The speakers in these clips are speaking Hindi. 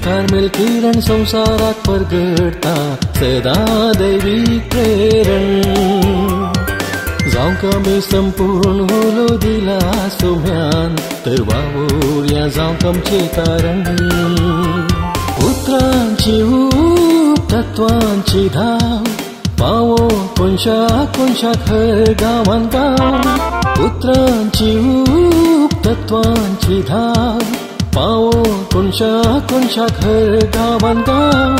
कार्मेल किरण संसारात परगडता सदा दैविक प्रेरण जावंक आमी संपूर्ण होलो दिला सोम्यान तर वावुरया जावंक आमचे कारण उतरांची ऊब तत्वांची धाव पावो कोनशाक हर गांवान गांव उतरांची ऊब तत्वांची धाव पावो कोनशाक हर गांवान गांव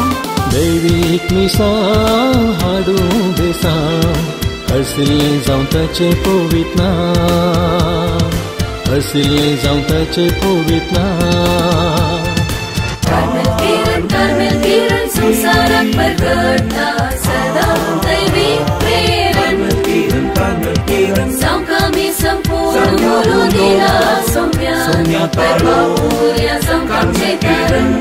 दैवीक मिसाळ हाडूं देसाव हरसिल्लें जावं ताचें पवित्र नांव हरसिल्लें जावं ताचें पवित्र नांव कार्मेल किरण संसाराक परगडता सदा दैवीक प्रेरण जावंक आमी संपूर्ण होलो दिला सोम्या तर वावुरया जावंक आमचे कारण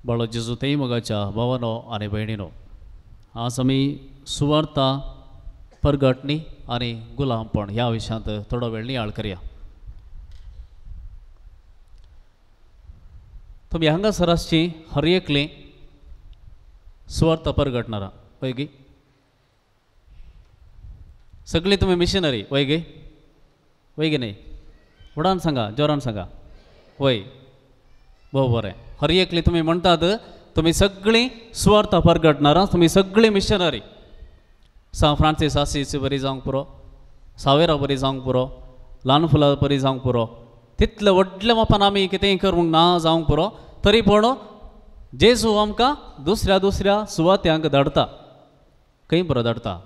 बाळो जेजू तेई मोगाच्या भावानो आनी भयणीनो आज आमी सुवार्ता परगटणी आनी गुलामपण ह्या विशयांत थोडो वेळ नियाळ करया. तुमी हांगासर आसची हर एकले सुवार्ता परगटणारा वय गे सगळी तुमी मिशनरी वय गे न्ही उडान सांगा जोरान सांगा वय भोव बरें हर एकले तुमी म्हणटात तुमी सगळीं सुवार्ता परगटणारा तुमी सगळीं मिशनरी सा फ्रांसीस आसीस बरी जावंक पुरो सावेरा बरी जावंक पुरो ल्हान फुलां बरी जावंक पुरो तितले व्हडल्या मापान आमी कितेंय करूंक ना जावंक पुरो तरी पूण जेजू आमकां दुसऱ्या सुवात्यांक धाडटा खंय बरो धाडटा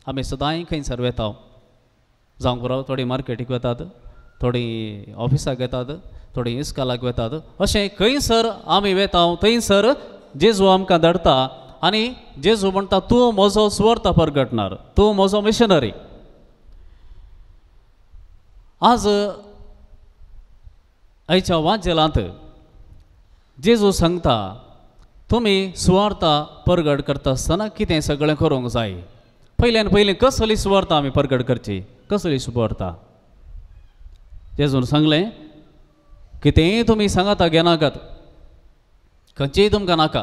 आमी सदांय खंयसर वेता जावंक पुरो थोडी मार्केटीक वेतात थोडी ऑफिसाक येतात थोडी इस्कालाक वेतात अशें खंयसर आमी वेता थंयसर जेजू आमकां धाडटा आनी जेजू म्हणटा तूं म्हजो सुवार्ता परगटणार तूं म्हजो मिशनरी. आज आयच्या वांजेलांत जेजू सांगता तुमी सुवार्ता परगट करता आसतना कितें सगळें करूंक जाय. पयल्यान पयलीं कसली सुवार्ता आमी परगट करची कसली सुवार्ता. जेजून सांगलें कितेंय तुमी सांगाता घेनाकात खंयचेय तुमकां नाका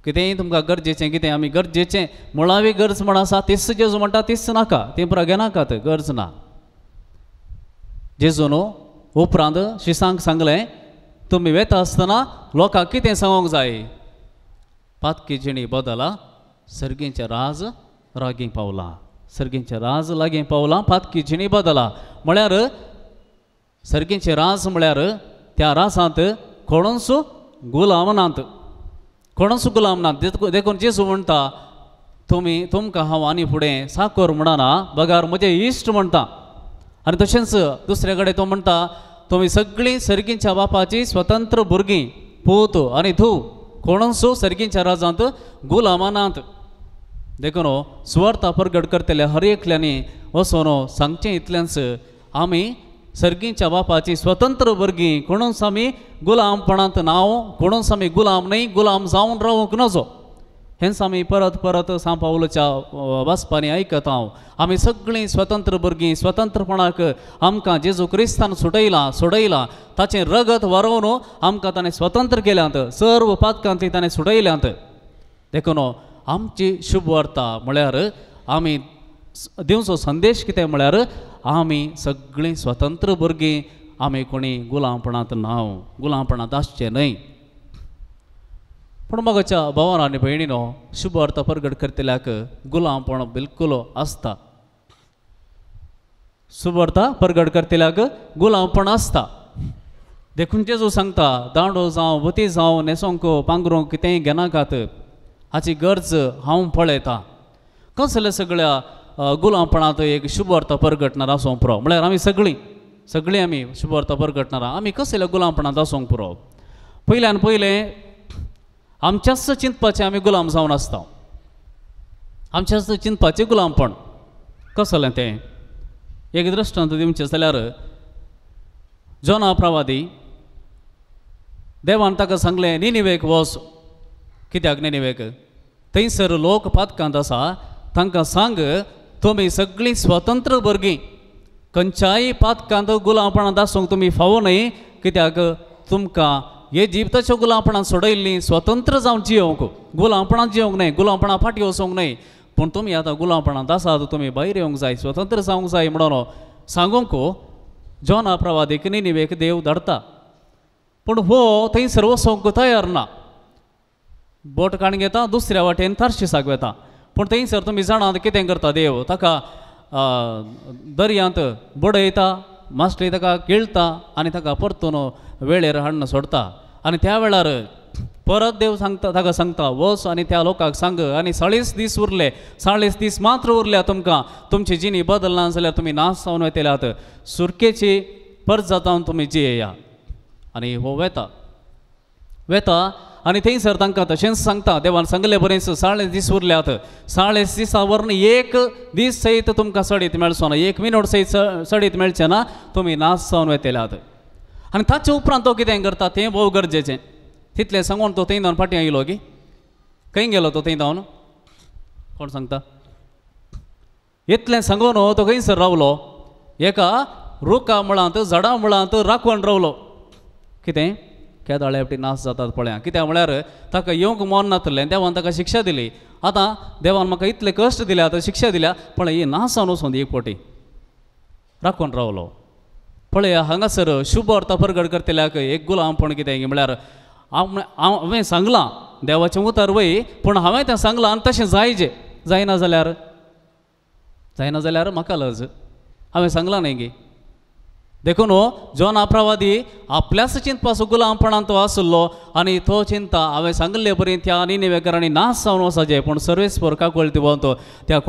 कितेंय तुमकां गरजेचें कितें आमी गरजेचें मुळावी गरज म्हण आसा तीच जेजू म्हणटा तीच नाका तें पुरा घेनाकात गरज ना. जेजून उपरांत शिसांक सांगलें तुमी वेता आसतना लोकांक कितें सांगूंक जाय. पातकी जिणी बदला सर्गेचें राज लागीं पावलां सर्गेचें राज लागीं पावलां पातकी जिणी बदला म्हळ्यार सर्गेचें राज म्हळ्यार त्या राजांत कोणूच गुलाम नात कोणूच गुलाम नात. देखून जेजू म्हणटा तुमकां हांव आनी फुडें साकोर म्हणना बगार म्हजे इश्ट म्हणटा. आनी तशेंच दुसरे कडेन तो म्हणटा तुमी सगळीं सर्गेच्या बापाची स्वतंत्र भुरगीं पूत आनी धूव कोणूच सर्गेच्या राजांत गुलाम नात. देखून सुवार्ता परगट करतले हर एकल्यांनी वचून सांगचें इतलेंच आमी सर्गेच्या बापाची स्वतंत्र भुरगीं कोणूच आमी गुलामपणांत नांव कोणूच आमी गुलाम न्हय गुलाम जावन रावूंक नजो. हेंच आमी परत परत सांव पावलोच्या वाचपांनी आयकत हांव आमी सगळीं स्वतंत्र भुरगीं स्वतंत्रपणाक आमकां जेजू क्रिस्तान सोडयलां ताचें रगत व्हरोवन आमकां ताणें स्वतंत्र केल्यांत सर्व पातकांतली ताणें सोडयल्यांत देखून आमची शुभ वार्ता म्हळ्यार आमी दिवचो संदेश कितें म्हळ्यार आमी सगळीं स्वतंत्र भुरगीं आमी कोणी गुलामपणांत नांव गुलामपणांत आसचें न्हय पूण मगाच्या भावान आनी भयणीनो शुभ अर्थ प्रगट करतल्याक गुलामपण बिलकुल आसता शुभ अर्थ प्रगट करतल्याक गुलामपण आसता देखून जेजू सांगता दांडो जावं वती जावं न्हेसोंक पांघरूंक कितेंय घेनाकात हाची गरज हांव पळयतां कसल्या सगळ्या गुलामपणांत एक शुभ अर्थ प्रगटणार आसूंक पुरो म्हळ्यार आमी सगळीं आमी शुभ अर्थ प्रगटणारा आमी कसल्या गुलामपणांत आसूंक पुरो पयल्यान पयलें आमच्याच चिंतपाचें आमी गुलाम जावन आसता आमच्याच चिंतपाचें गुलामपण कसलें तें एक दृश्टांत दिवचें जाल्यार जोना प्रवादी देवान ताका सांगलें निनिवेक वच कित्याक निनिवेक थंयसर लोक पातकांत आसा तांकां सांग तुमी सगळीं स्वतंत्र भुरगीं खंयच्याय पातकांत गुलामपणांत आसूंक तुमी फावो न्हय कित्याक तुमकां इजिप्ताच्या गुलामपणांत सोडयल्लीं स्वतंत्र जावन जियोंक गुलामपणांत जियोंक न्हय गुलामपणां फाटीं वचोंक न्हय पूण तुमी आतां गुलामपणांत आसात तुमी भायर येवंक जाय स्वतंत्र जावंक जाय म्हणून सांगूंक जोना प्रवादीक निनिवेक देव धाडटा पूण हो थंयसर वचोंक तयार ना बोट काण घेता दुसऱ्या वाटेन तार्शिसाक वेता पूण थंयसर तुमी जाणात कितें करता देव ताका दर्यांत बुडयता मास्टरी ताका किळटा आनी ताका परतून वेळेर हाडून सोडता आनी त्या वेळार परत देव सांगता ताका सांगता वच आनी त्या लोकांक सांग आनी 40 दीस उरले 40 दीस मात्र उरल्या तुमकां तुमची जिणी बदलना जाल्यार तुमी नाश जावन वयतल्यात सुरकेची परत जातावन तुमी जियेया आनी हो वेता आनी थंयसर तांकां तशेंच सांगता देवान सांगलें बरेंच 40 दीस उरल्यात 40 दिसा वरन एक दीस सयत तुमकां सडीत मेळचो ना 1 मिनट सयत सडीत मेळचें ना तुमी नाश जावन वयतल्यात आनी ताचे उपरांत तो कितें करता तें भोव गरजेचें तितलें सांगून तो थंय जावन फाटीं आयलो की खंय गेलो तो थंय जावन कोण सांगता इतलें सांगून तो खंयसर रावलो एका रुखा मुळांत झाडां मुळांत राखून रावलो कितें केदाळे फावटी नाश जातात पळया कित्याक म्हळ्यार ताका येवंक मन नातलें देवान ताका शिक्षा दिली आतां देवान म्हाका इतले कश्ट दिले आतां शिक्षा दिल्या पण ही नाश जावन वचून एक फावटी राखून रावलो पळया हांगासर शुभ अर्थ प्रगट करतल्याक एक गुलामपण कितें म्हळ्यार हांवें सांगलां देवाचें उतर वय पूण हांवें तें सांगलां आनी तशें जायना जाल्यार म्हाका लज हांवें सांगलां न्ही गे देखून जोना प्रवादी आपल्याच चिंतपाचो गुलामपणांत तो आसलो आनी तो चिंता हांवें सांगले बरें त्या निनिवेकारांनी नाश जावन वचाचें पूण सर्वेस्पर काकूळ दिवन तो त्या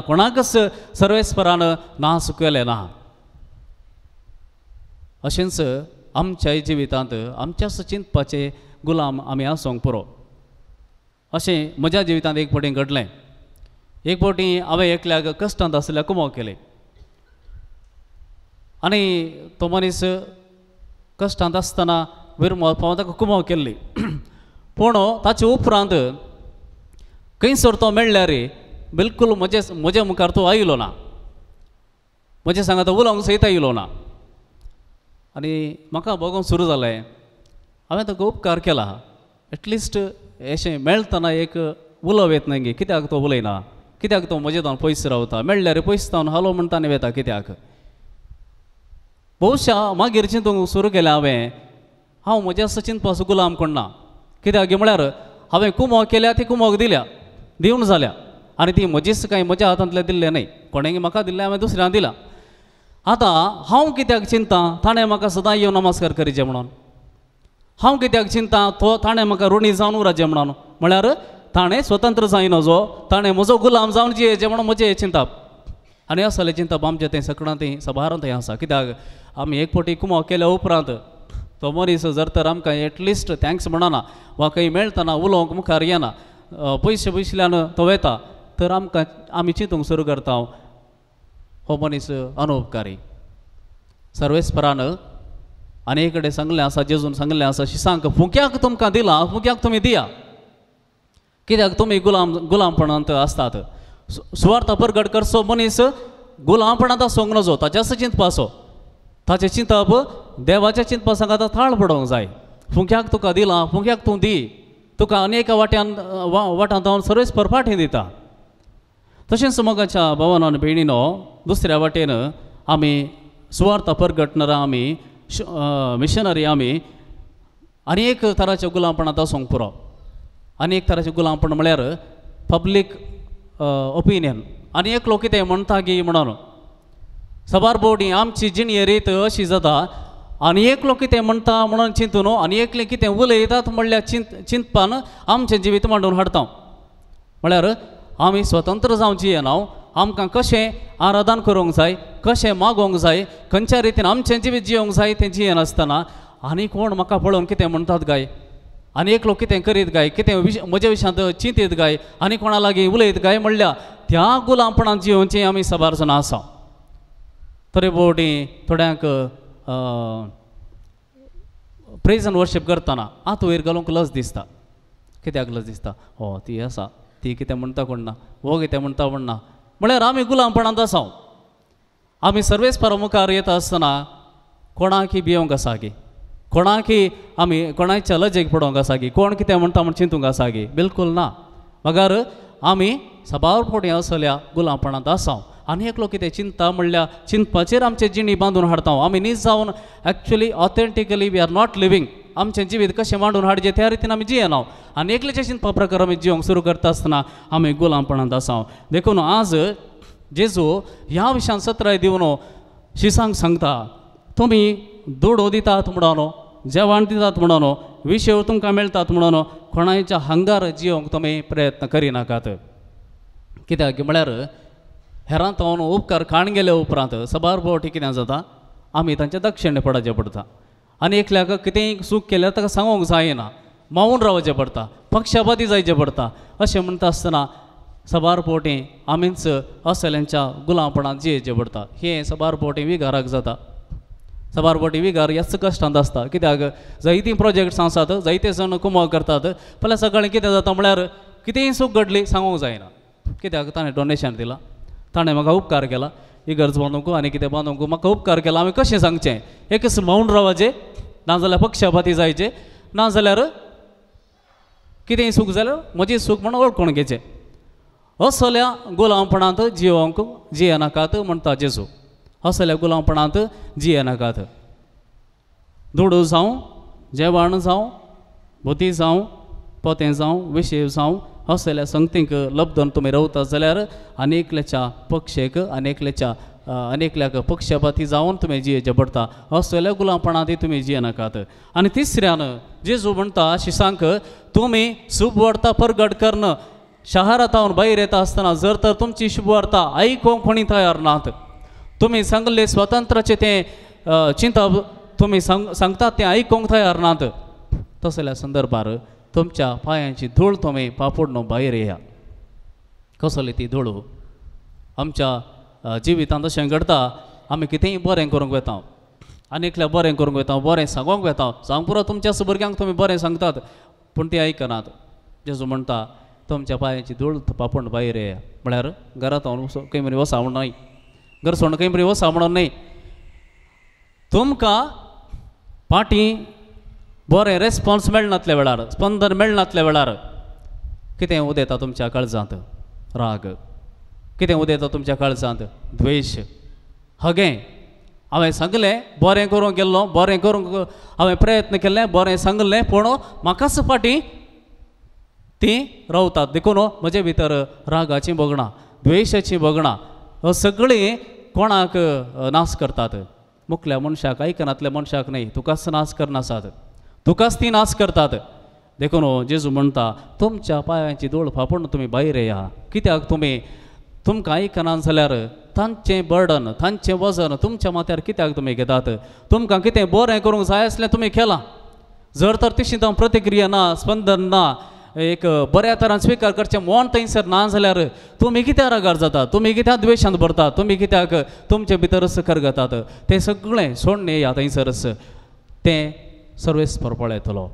कोणाकच सर्वेस्परान नाश केलें ना अशेंच आमच्या जिवितांत आमच्याच चिंतपाचे गुलाम आमी आसूंक पुरो अशें म्हज्या जिवितांत एक फावटी घडलें एक फावटी हांवें एकल्याक कश्टांत आसल्या कुमो केले आनी तो मनीस कश्टांत आसतना विरमत हांवें ताका कुमो केल्ली पूण ताचे उपरांत खंयसर तो मेळ्ळ्यार बिलकूल म्हजे मुखार तो आयलो ना म्हजे सांगात उलोवंक सयत आयलो ना आनी म्हाका बघूंक सुरू जालें हांवें ताका उपकार केला एटलिस्ट अशें मेळटना एक उलोव येत न्ही गे कित्याक तो उलयना कित्याक तो म्हजे जावन पयस रावता मेळ्ळ्यार पयस जावन हालो म्हणटा आनी वेता कित्याक भोवशा मागीर चिंतूंक सुरू केलें हांव म्हज्या चिंतपाचो गुलाम कोण ना कित्याक म्हळ्यार हांवें कुमो केल्या ती कुमोक दिवन जाल्या आनी ती म्हजीच कांय म्हज्या हातांतलें दिल्लें न्हय कोणेंय म्हाका दिल्लें हांवें दुसऱ्यांक दिलां आतां हांव कित्याक चिंता ताणें म्हाका सदां येवन नमस्कार करीचे म्हणून हांव कित्याक चिंता ताणें म्हाका ऋणी जावन उरचें म्हणून म्हळ्यार ताणें स्वतंत्र जायना जो ताणें म्हजो गुलाम जावन जियेचें म्हणून म्हजें चिंताप आनी असलें चिंतप आमचें तें सकाळां तें सभारांत आसा कित्याक आमी एक फावटी कुमो केल्या उपरांत तो मनीस जर तर आमकां एटलिस्ट थँक्स म्हणना वा खंय मेळटना उलोवंक मुखार येना पयशे पयसल्यान तो वेता तर आमी चिंतूंक सुरू करता हो मनीस अनउपकारी सर्वेस्परान आनी कडेन सांगलें आसा जेजून सांगलें आसा शिसांक फुक्याक तुमकां दिलां फुक्याक तुमी दिया कित्याक तुमी गुलामपणांत आसतात. सुवार्थ प्रगट करचो मनीस गुलामपणांत आसूंक नजो, ताच्याच चिंतपाचो. ताचें चिंतप देवाच्या चिंतपा सांगात थाळ पडोंक जाय. फुंक्याक तुका दिलां, फुंक्याक तूं दी. तुका अनेक वाटांत हांव सर्वेस परपाटी दिता. तशेंच मोगाच्या भावांनो भयणीनो, दुसऱ्या वाटेन आमी सुवार्थ प्रगटणारा आमी मिशनरी आमी अनेक तरांच्या गुलामपणांत आसूंक पुरो. अनेक तरांचें गुलामपण म्हळ्यार पब्लीक ओपिनियन. अनेक लोक कितें म्हणटा की म्हणून सबार बोवडी आमची जिणी रीत अशी जाता. आनी एक लोक कितें म्हणटा म्हणून चिंतून आनी एकले कितें उलयतात म्हणल्यार चिंतपान आमचें जिवीत मांडून हाडटा. म्हळ्यार आमी स्वतंत्र जावं जियेना. आमकां कशें आराधन करूंक जाय, कशें मागोवंक जाय, खंयच्या रितीन आमचें जिवीत जियोंक जाय तें जियेनासतना आनी कोण म्हाका पळोवन कितें म्हणटात काय, आनी एक लोक कितें करीत काय, कितें म्हज्या विशयांत चिंतीत काय, आनी कोणा लागीं उलयत काय म्हणल्यार त्या गुलामपणांत जियोवचें आमी सबार जाणां आसा. तरी बोवटी थोड्यांक प्रेज आनी वर्शीप करतना आत वयर घालूंक लज दिसता. कित्याक लज दिसता? हो ती आसा, ती कितें म्हणटा कोण ना, हो कितें म्हणटा कोण ना. म्हळ्यार आमी गुलामपणांत आसा. आमी सर्वेस्परा मुखार येता आसतना कोणाकी भियोंक आसा की, कोणाकी आमी कोणाच्या लजेक पडोंक आसा की, कोण कितें म्हणटा म्हण चिंतूंक आसा की? बिलकूल ना. मगार आमी सबार फावटी असल्या गुलामपणांत आसा. आनी एक लोक कितें चिंतता म्हणल्यार चिंतपाचेर आमचे जिणी बांदून हाडटा. आमी न्हीद जावन actually authentically we are not living. आमचें जिवीत कशें मांडून हाडचें त्या रितीन आमी जियेना. आनी एकल्याच्या चिंतपा प्रकार आमी जियोंक सुरू करता आसतना आमी गुलामपणांत आसा. देखून आज जेजू ह्या विशयान सत्राय दिवन शिसांक सांगता, तुमी दुडो दितात म्हणून, जेवण दितात म्हणून, विशय तुमकां मेळटात म्हणून कोणाच्या हंगार जियोंक तुमी प्रयत्न करिनाकात. कित्याक म्हळ्यार हेरांत हांव उपकार खाण गेले उपरांत सबार फावटी कितें जाता, आमी तांचे दक्षिणे पडचें पडटा. आनी एकल्याक कितेंय चूक केल्यार ताका सांगूंक जायना, मावून रावचें पडटा, पक्षपाती जायचें पडटा. अशें म्हणटा आसतना सबार फावटी आमीच असल्यांच्या गुलामपणांत जियेचें पडटा. हें सबार फावटी विगाराक जाता. सबार फावटी विगार ह्याच कश्टांत आसता. कित्याक जायतीं प्रोजेक्ट्स आसात, जायते जण कुमळ करतात, फाल्यां सकाळीं कितें जाता म्हळ्यार कितेंय चूक घडली सांगूंक जायना. कित्याक ताणें डोनेशन दिलां, ताणें म्हाका उपकार केला, इगर्ज बांदूंक आनी कितें बांदूंक म्हाका उपकार केला, हांवें कशें सांगचें? एकच मावून रावचें, नाजाल्यार पक्षपाती जायचें, नाजाल्यार कितेंय चूक जाल्यार म्हजी चूक म्हणून वळखून घेचें. असल्या गुलामपणांत जियोंक जियेनाकात म्हणटा जेजू. असल्या गुलामपणांत जियेनाकात. दुडू जावं, जेवण जावं, बुद्धी जावं, पोतें जावं, विशय जावं, असल्या संगतींक लबदून तुमी रावतात जाल्यार अनेकल्याच्या पक्षेक अनेकल्याक पक्षपाती जावन तुमी जियेचें पडटा. असल्या गुलामपणांत तुमी जियेनाकात. आनी तिसऱ्यान जेजू म्हणटा शिसांक, तुमी शुभवार्ता प्रगट करण शारांत भायर येता आसतना जर तर तुमची शुभवार्ता आयकोंक कोणी तयार नात, तुमी सांगले स्वतंत्राचें तें चिंतप तुमी सांगतात तें आयकोंक तयार नात, तसल्या संदर्भार तुमच्या पांयांची धूळ तुमी पापोडून भायर येया. कसली ती धूळ? आमच्या जिवितांत अशें घडटा, आमी कितेंय बरें करूंक वेता, आनीकल्या बरें करूंक वेता, बरें सांगूंक वेता, सांग पुरो तुमच्या भुरग्यांक तुमी बरें सांगतात, पूण ती आयकनात. जेजू म्हणटा तुमच्या पांयांची धूळ पापोवन भायर येया. म्हळ्यार घरांत खंय मरी वसा म्हणून न्हय, घर सोडून खंय मरी वसा म्हणून न्हय, तुमकां पाटी बरें रेस्पॉन्स मेळनातल्या वेळार, स्पंदन मेळनातल्या वेळार कितें उदेता तुमच्या काळजांत? राग. कितें उदेता तुमच्या काळजांत? द्वेश, हगें. हांवें सांगलें बरें करूंक गेल्लो, बरें करूंक हांवें प्रयत्न केल्ले, बरें सांगलें, पूण म्हाकाच फाटीं ती रावतात. देखून म्हजे भितर रागाची बोगणां, द्वेशाची बोगणां सगळीं कोणाक नाश करतात? मुखल्या मनशाक, आयकनातल्या मनशाक न्हय, तुकाच नाश करनासात, तुकाच ती नाश करतात. देखून जेजू म्हणटा तुमच्या पांयांची धूळ फापून तुमी भायर येया. कित्याक तुमकां आयकनात जाल्यार तांचें बर्डन, तांचें वजन तुमच्या माथ्यार कित्याक तुमी घेतात? तुमकां कितें बरें करूंक जाय आसलें तुमी केलां, जर तर तशी प्रतिक्रिया ना, स्पंदन ना, एक बऱ्या तरान स्विकार करचें मन थंयसर ना जाल्यार तुमी कित्याक रागार जातात? तुमी कित्याक द्वेशांत भरतात? तुमी कित्याक तुमचे भितरच करगतात? तें सगळें सोडून येया थंयसरच. तें सर्वेस्पर पळयतलो.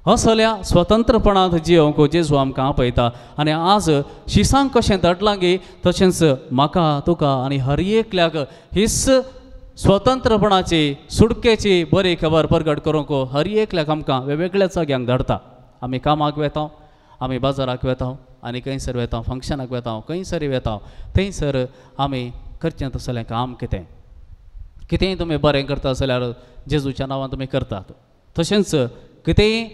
असल्या स्वतंत्रपणांत जियोंक जेजू आमकां आपयता आनी आज शिसांक कशें धाडलां गे तशेंच म्हाका तुका आनी हर एकल्याक हीच स्वतंत्रपणाची सुटकेची बरी खबर प्रगट करूंक हर एकल्याक आमकां वेगवेगळ्या जाग्यांक धाडटा. आमी कामाक वेता, आमी बाजाराक वेता आनी खंयसर वेता, फंक्शनाक वेता, खंयसर वेता, थंयसर आमी करचें तसलें काम कितें कितेंय तुमी बरें करता जाल्यार जेजूच्या नांवान तुमी करतात. तशेंच कितेंय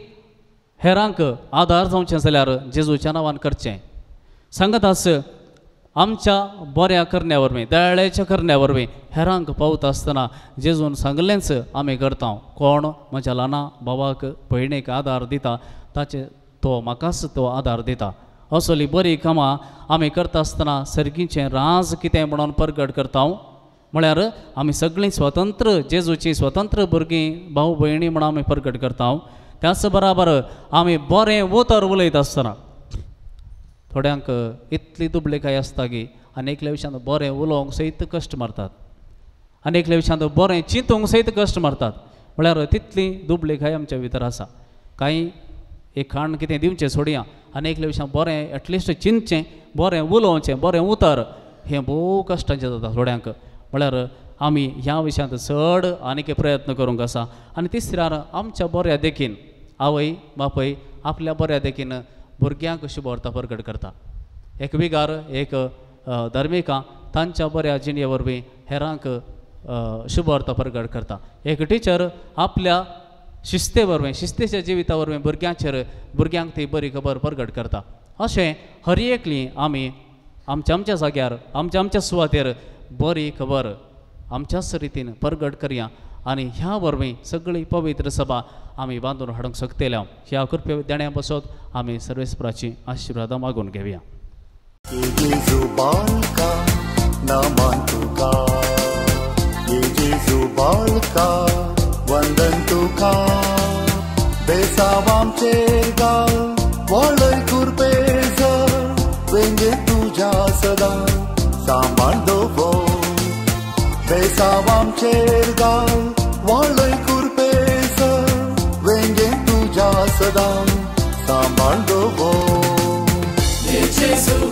हेरांक आदार जावचें जाल्यार जेजूच्या नांवान करचें. सांगत आस आमच्या बऱ्या करण्या वरवीं दयाळेच्या करण्या वरवीं हेरांक पावता आसतना जेजून सांगलेंच आमी करता. कोण म्हज्या ल्हाना भावाक भयणीक आदार दिता ताचे तो म्हाकाच तो आदार दिता. असली बरी कामां आमी करता आसतना सर्गीचें राज कितें म्हणून प्रगट करता. म्हळ्यार आमी सगळीं स्वतंत्र जेजूची स्वतंत्र भुरगीं भाऊ भयणी म्हणून आमी प्रगट करता. त्याच बराबर आमी बरें उतर उलयत आसतना थोड्यांक इतली दुबळेकाय आसता की आनीकल्या विशयान बरें उलोवंक सयत कश्ट मारतात, आनीकल्या विशयान बरें चिंतूंक सयत कश्ट मारतात. म्हळ्यार तितली दुबळेकाय आमच्या भितर आसा. कांय एक खाण कितें दिवचें सोडया आनीकल्या विशयान बरें एटलिस्ट चिंतचें, बरें उलोवचें, बरें उतर हें भोव कश्टाचें जाता थोड्यांक. म्हळ्यार आमी ह्या विशयांत चड आनीक प्रयत्न करूंक आसा. आनी तिसऱ्यार आमच्या बऱ्या देखीन आवय बापय आपल्या बऱ्या देखीन भुरग्यांक शुभ वार्ता प्रगट करता. एक विगार एक धर्मिका तांच्या बऱ्या जिणे वरवीं हेरांक शुभ वार्ता प्रगट करता. एक टिचर आपल्या शिस्ते वरवीं शिस्तेच्या जिविता वरवीं भुरग्यांक ती बरी खबर प्रगट करता. अशें हर एकली आमी आमच्या जाग्यार आमच्या सुवातेर बरी खबर आमच्याच रितीन प्रगट करया आनी ह्या वरवीं सगळी पवित्र सभा आमी बांदून हाडूंक शकतल्या. ह्या कृपे देण्या बसत आमी सर्वेस्पराची आशिर्वादां मागून घेवया. वंदन तुका बेसावांचेर घाल वळय कुरपेज वेंगे तुज्या सदां सांबाळ दवर. बेसावांचेर घाल वळय कुरपेज वेंगे तुज्या सदां सांबाळ दवर. जेजू